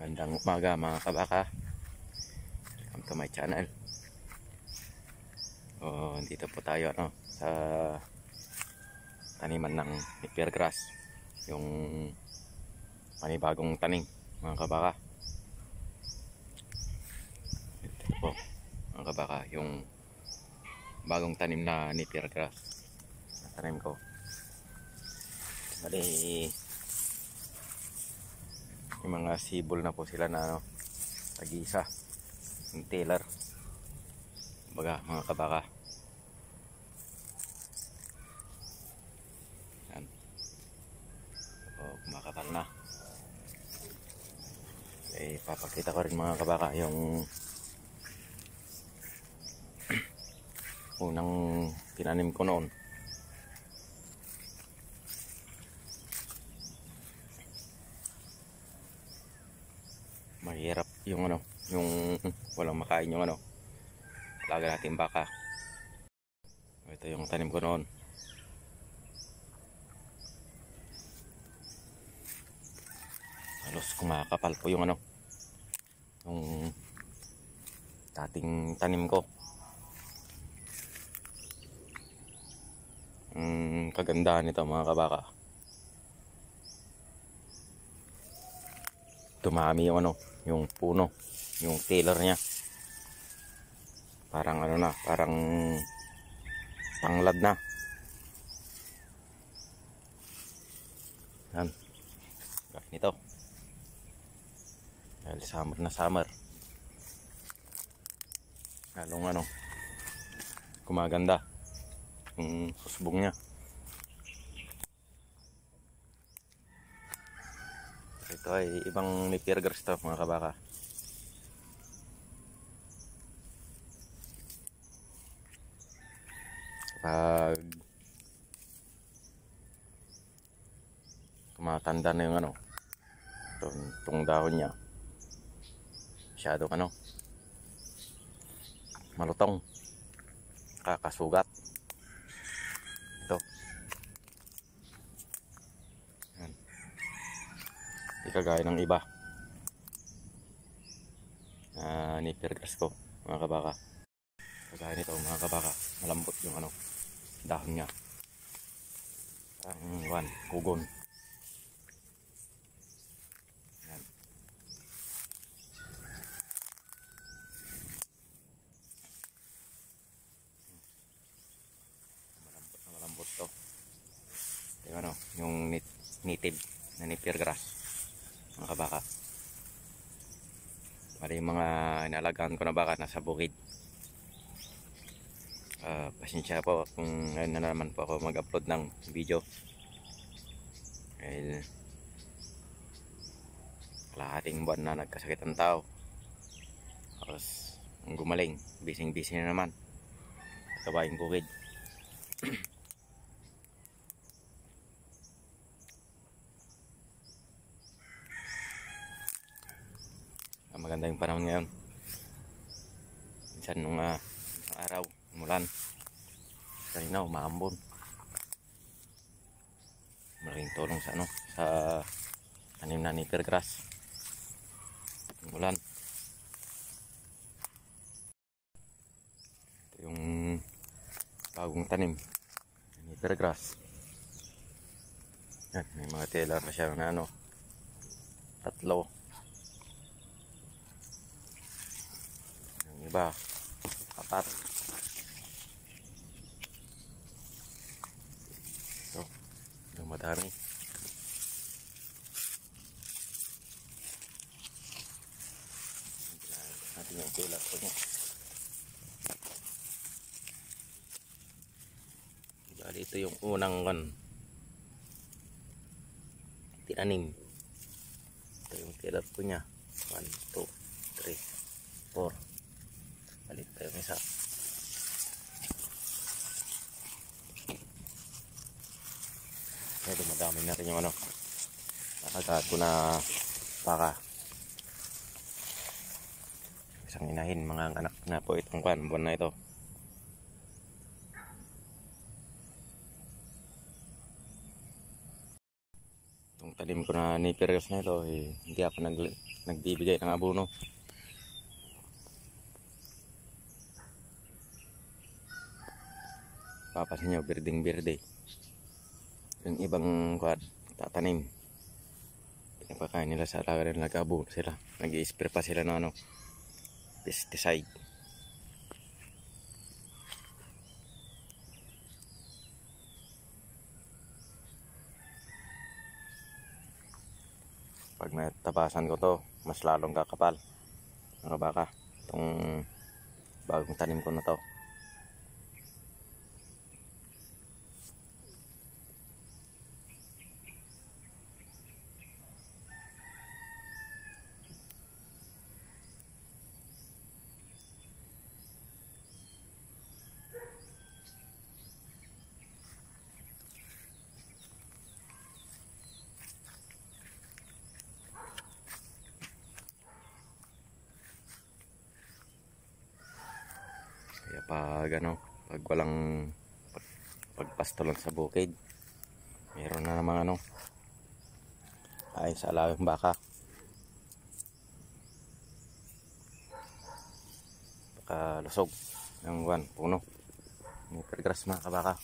Magandang umaga mga kabaka. Welcome to my channel. Dito po tayo sa taniman ng nipper grass. Yung panibagong tanim mga kabaka. Ito po mga kabaka, yung bagong tanim na nipper grass na tanim ko. Bali, yung mga sibol na po sila na tag-isa, yung tailor baga mga kabaka. Yan, kumakapal na. Papakita ko rin mga kabaka yung unang tinanim ko noon. Mahirap yung yung walang makain yung alaga natin baka. Ito yung tanim ko noon. Halos kumakapal po yung yung dating tanim ko. Kagandahan nito mga kabaka, dumami yung yung puno, yung tailor niya. Parang parang tanglad na. Yan. Gaya nito. Dahil summer na summer. Lalong gumaganda yung husbong niya. Ito ay ibang nipper grass to mga kabaka. Kapag tumatanda na yung itong dahon niya, masyadong malutong, kakasugat. Ito yan. Di kagaya ng iba nipper grass ko mga kabaka. Kagaya nito mga kabaka, malambot yung dahon niya, parang kugon. Yan. Malambot to. Yung native na nipper grass mga kabaka. Mali yung mga inalagaan ko na baka nasa bukid. Pasensya po kung ngayon na naman po ako mag-upload ng video. Kalahating buwan na nagkasakit ang tao. Tapos ang gumaling, bising-bising na naman. Kabayang bukid. Maganda yung panahon ngayon. Minsan nung araw umulan, kanina umaambon. Malaking tulong sa tanim na nipper grass yung ulan. Ito yung bagong tanim nipper grass. Yan, may mga tailor na siya na tatlo. Yung iba apat. Ito yung madami. Natin yung tailor ko niya. Bali ito yung unang tinanim. Ito yung tailor ko niya. 1, 2, 3, 4. Balik tayo isa. Ito madami na rin yung nakagat ko na baka. Isang inahin, mga anak na po itong buwan na ito. Itong talim ko na nipper grass na ito, hindi ako nagbibigay ng abono. Papansin nyo, birding birde. Yung ibang tatanim, pinapakain nila sa alaga nila, nag-abono sila, nag-i-spray pa sila ng pesticide. Pag natabasan ko to, mas lalong kakapal mga baka itong bagong tanim ko na to. Kaya pag walang pagpasto lang sa bukid, meron na namang ay sa alawang baka. Baka lusog ng puno. May pergrass mga kabaka.